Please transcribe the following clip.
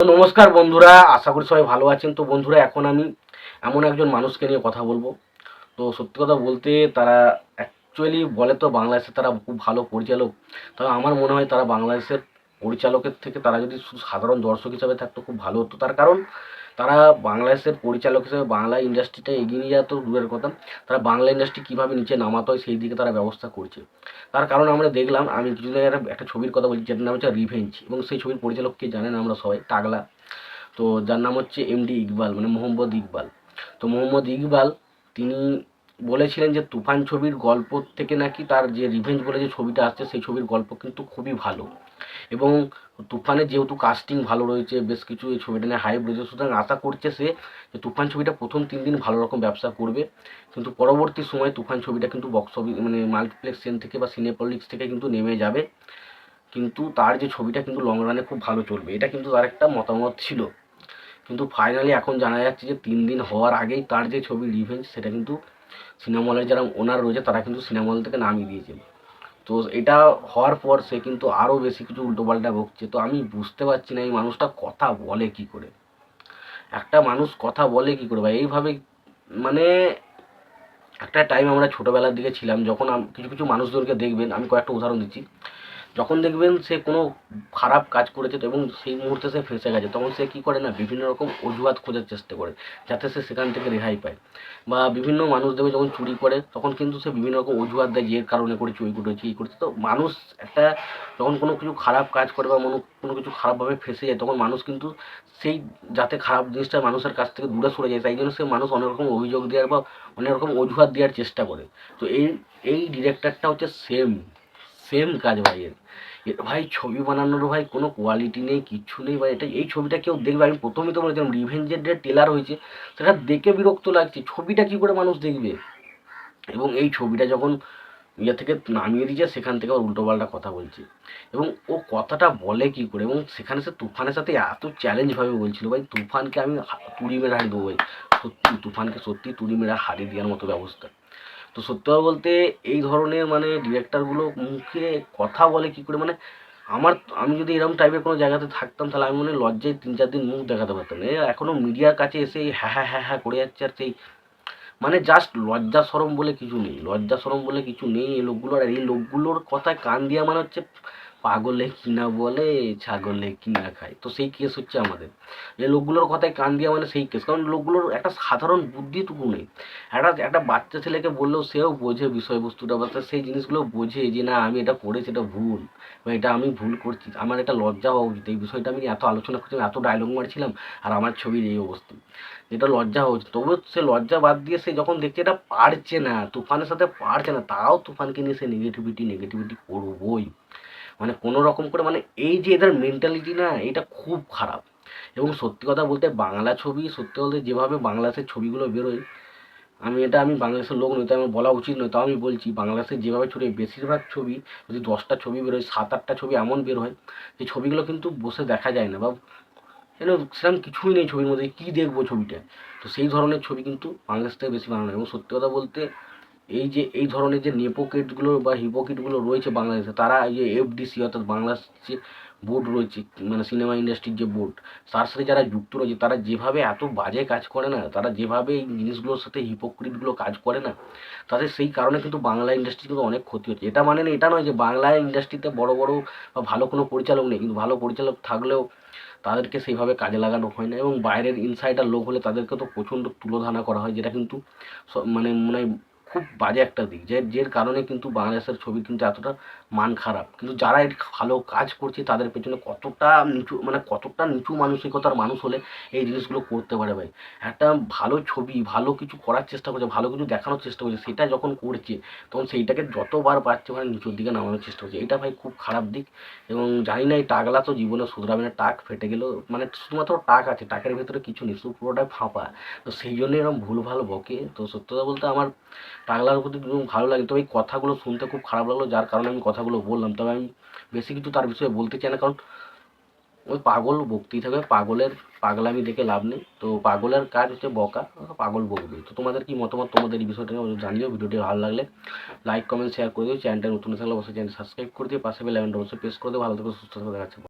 তো নমস্কার বন্ধুরা, আশা করি সবাই ভালো আছেন। তো বন্ধুরা, এখন আমি এমন একজন মানুষকে নিয়ে কথা বলবো। তো সত্যি কথা বলতে তারা অ্যাকচুয়ালি বলে তো বাংলাদেশে তারা খুব ভালো পরিচালক। তবে আমার মনে হয় তারা বাংলাদেশের পরিচালকের থেকে তারা যদি শুধু সাধারণ দর্শক হিসাবে থাকতো খুব ভালো হতো। তার কারণ তারা বাংলাদেশের পরিচালক হিসেবে বাংলা ইন্ডাস্ট্রিটা এগিয়ে নিয়ে যাওয়া তো দূরের কথা, তারা বাংলা ইন্ডাস্ট্রি কীভাবে নিচে নামাতে হয় সেই দিকে তারা ব্যবস্থা করছে। তার কারণ আমরা দেখলাম, আমি কিছুদিন আগে একটা ছবির কথা বলছি যেটার নাম হচ্ছে রিভেঞ্জ, এবং সেই ছবির পরিচালককে জানেন আমরা সবাই, টাগলা। তো যার নাম হচ্ছে এমডি ইকবাল, মানে মোহাম্মদ ইকবাল। তো মোহাম্মদ ইকবাল তিনি বলেছিলেন যে তুফান ছবির গল্প থেকে নাকি তার যে রিভেঞ্জ বলে যে ছবিটা আসছে সেই ছবির গল্প কিন্তু খুবই ভালো, এবং তুফানের যেহেতু কাস্টিং ভালো রয়েছে, বেশ কিছু এই ছবিটা নিয়ে হাইপ রয়েছে, সুতরাং আশা করছে সে যে তুফান ছবিটা প্রথম 3 দিন ভালো রকম ব্যবসা করবে, কিন্তু পরবর্তী সময় তুফান ছবিটা কিন্তু বক্স অফিস মানে মাল্টিপ্লেক্স চেন থেকে বা সিনেপলিক্স থেকে কিন্তু নেমে যাবে, কিন্তু তার যে ছবিটা কিন্তু লং রানে খুব ভালো চলবে, এটা কিন্তু তার একটা মতামত ছিল। কিন্তু ফাইনালি এখন জানা যাচ্ছে যে 3 দিন হওয়ার আগেই তার যে ছবি রিভেঞ্জ সেটা কিন্তু সিনেমা হলের যারা ওনার রয়েছে তারা কিন্তু সিনেমা হল থেকে নামিয়ে দিয়েছে। তো এটা হওয়ার পর সে কিন্তু আরও বেশি কিছু উল্টোপাল্টা বকছে। তো আমি বুঝতে পারছি না এই মানুষটা কথা বলে কি করে, একটা মানুষ কথা বলে কি করে ভাই এইভাবে। মানে একটা টাইম আমরা ছোটোবেলার দিকে ছিলাম, যখন কিছু কিছু মানুষদেরকে দেখবেন, আমি কয়েকটা উদাহরণ দিচ্ছি, যখন দেখবেন সে কোনো খারাপ কাজ করেছে তো এবং সেই মুহূর্তে সে ফেঁসে গেছে, তখন সে কী করে না বিভিন্ন রকম অজুহাত খোঁজার চেষ্টা করে যাতে সে সেখান থেকে রেহাই পায়। বা বিভিন্ন মানুষ দেবে যখন চুরি করে তখন কিন্তু সে বিভিন্ন রকম অজুহাত দেয় যে এর কারণে করে চুরি করেছি এই করছে। তো মানুষ একটা যখন কোনো কিছু খারাপ কাজ করে বা কোনো কিছু খারাপভাবে ফেঁসে যায় তখন মানুষ কিন্তু সেই যাতে খারাপ জিনিসটা মানুষের কাছ থেকে দূরে সরে যায় তাই জন্য সে মানুষ অনেক রকম অভিযোগ দেওয়ার বা অনেক রকম অজুহাত দেওয়ার চেষ্টা করে। তো এই এই ডিরেক্টরটা হচ্ছে সেম সেম কাজ ভাই এর। ভাই ছবি বানানোর ভাই কোনো কোয়ালিটি নেই, কিচ্ছু নেই ভাই। এটা এই ছবিটা কেউ দেখবে, আমি প্রথমেই তো বলেছিলাম রিভেঞ্জের যে টেলার হয়েছে সেটা দেখে বিরক্ত লাগছে, ছবিটা কী করে মানুষ দেখবে। এবং এই ছবিটা যখন ইয়ে থেকে নামিয়ে দিয়েছে সেখান থেকে আবার উল্টোপাল্টা কথা বলছে, এবং ও কথাটা বলে কি করে, এবং সেখানে সে তুফানের সাথে এত চ্যালেঞ্জভাবে বলছিল ভাই তুফানকে আমি তুড়ি মেরে হারিয়ে দেবো ভাই। সত্যি তুফানকে সত্যি তুড়ি মেরে হারিয়ে দেওয়ার মতো ব্যবস্থা। তো সত্যি কথা বলতে এই ধরনের মানে ডিরেক্টরগুলো মুখে কথা বলে কি করে, মানে আমার আমি যদি এরকম টাইপের কোনো জায়গাতে থাকতাম তাহলে আমি মনে হয় লজ্জায় 3-4 দিন মুখ দেখাতে পারতাম না। এখনও মিডিয়ার কাছে এসে এই হ্যাঁ হ্যাঁ হ্যাঁ হ্যাঁ করে যাচ্ছে, আর সেই মানে জাস্ট লজ্জা শরম বলে কিছু নেই, লজ্জা শরম বলে কিছু নেই এই লোকগুলোর। আর এই লোকগুলোর কথায় কান দেওয়া মানে হচ্ছে পাগলে কিনা বলে ছাগলে কিনা খায়, তো সেই কেস হচ্ছে আমাদের। এই লোকগুলোর কথায় কান দেওয়া মানে সেই কেস, কারণ লোকগুলোর একটা সাধারণ বুদ্ধিটুকু নেই। একটা একটা বাচ্চা ছেলেকে বললেও সেও বোঝে বিষয়বস্তুটা, বা সেই জিনিসগুলো বোঝে যে না আমি এটা করেছি এটা ভুল, বা এটা আমি ভুল করছি, আমার এটা লজ্জা হওয়া উচিত, এই বিষয়টা আমি এত আলোচনা করছিলাম এত ডায়লগ মারছিলাম আর আমার ছবির এই অবস্থা, যেটা লজ্জা হচ্ছে। তবুও সে লজ্জা বাদ দিয়ে সে যখন দেখছে এটা পারছে না, তুফানের সাথে পারছে না, তাও তুফানকে নিয়ে সে নেগেটিভিটি করবই, মানে কোনো রকম করে, মানে এই যে এদের মেন্টালিটি না এটা খুব খারাপ। এবং সত্যি কথা বলতে বাংলা ছবি সত্যি বলতে যেভাবে বাংলাদেশের ছবিগুলো বেরোয়, আমি বাংলাদেশের লোক নই তাই আমার বলা উচিত নয়, তাও আমি বলছি বাংলাদেশে যেভাবে ছড়িয়ে বেশিরভাগ ছবি, যদি 10টা ছবি বেরোয় 7-8টা ছবি এমন বের হয় যে ছবিগুলো কিন্তু বসে দেখা যায় না, বা সেরকম কিছুই নেই ছবির মধ্যে, কী দেখবো ছবিটা। তো সেই ধরনের ছবি কিন্তু বাংলাদেশ থেকে বেশি বানানো হয়। এবং সত্যি কথা বলতে এই যে এই ধরনের যে নেপোকেটগুলো বা হিপোকেটগুলো রয়েছে বাংলাদেশে, তারা এই যে এফডিসি অর্থাৎ বাংলাদেশ যে বোর্ড রয়েছে, মানে সিনেমা ইন্ডাস্ট্রির যে বোর্ড, তার সাথে যারা যুক্ত রয়েছে তারা যেভাবে এত বাজে কাজ করে না, তারা যেভাবে এই জিনিসগুলোর সাথে হিপোক্রিটগুলো কাজ করে না, তাদের সেই কারণে কিন্তু বাংলা ইন্ডাস্ট্রি কিন্তু অনেক ক্ষতি হচ্ছে। এটা মানে না এটা নয় যে বাংলা ইন্ডাস্ট্রিতে বড় বড় বা ভালো কোনো পরিচালক নেই, কিন্তু ভালো পরিচালক থাকলেও তাদেরকে সেইভাবে কাজে লাগানো হয় না, এবং বাইরের ইনসাইডার লোক হলে তাদেরকে তো প্রচণ্ড তুলোধনা করা হয়, যেটা কিন্তু মানে মনে হয় খুব বাজে একটা দিক, যে কারণে কিন্তু বাংলাদেশের ছবি কিন্তু এতটা মান খারাপ। কিন্তু যারা এর ভালো কাজ করছে তাদের পেছনে কতটা নিচু মানসিকতার মানুষ হলে এই জিনিসগুলো করতে পারে ভাই। একটা ভালো ছবি ভালো কিছু করার চেষ্টা করছে, ভালো কিছু দেখানোর চেষ্টা করছে, সেটা যখন করছে তখন সেইটাকে যতবার পারছে মানে নিচুর দিকে নামানোর চেষ্টা করছে, এটা ভাই খুব খারাপ দিক। এবং জানি না এই টাকলা তো জীবনে শুধরাবে না, টাক ফেটে গেল, মানে শুধুমাত্র টাক আছে, টাকের ভেতরে কিছু নেই, শুধু পুরোটাই ফাঁপা। তো সেই জন্য এরকম ভুলভাল বকে। তো সত্যি কথা বলতে আমার টাকলার প্রতি ভালো লাগে, তবে এই কথাগুলো শুনতে খুব খারাপ লাগলো যার কারণে আমি কথাগুলো বললাম। তবে আমি বেশি কিছু তার বিষয়ে বলতে চাই না, কারণ ওই পাগল বকতেই থাকবে, পাগলামি দেখে লাভ নেই। তো পাগলের কাজ হচ্ছে বকা, পাগল বকবে। তো তোমাদের কি মতামত তোমাদের এই বিষয়টা জানিও। ভিডিওটি ভালো লাগলে লাইক কমেন্ট শেয়ার করে দিও, চ্যানেলটা নতুন থাকলে অবশ্যই চ্যানেল সাবস্ক্রাইব করে দিয়ে পাশে বেল আইকনটা অবশ্যই প্রেস করে দিও। ভালো থেকে সুস্থ থাকবে, দেখাচ্ছে।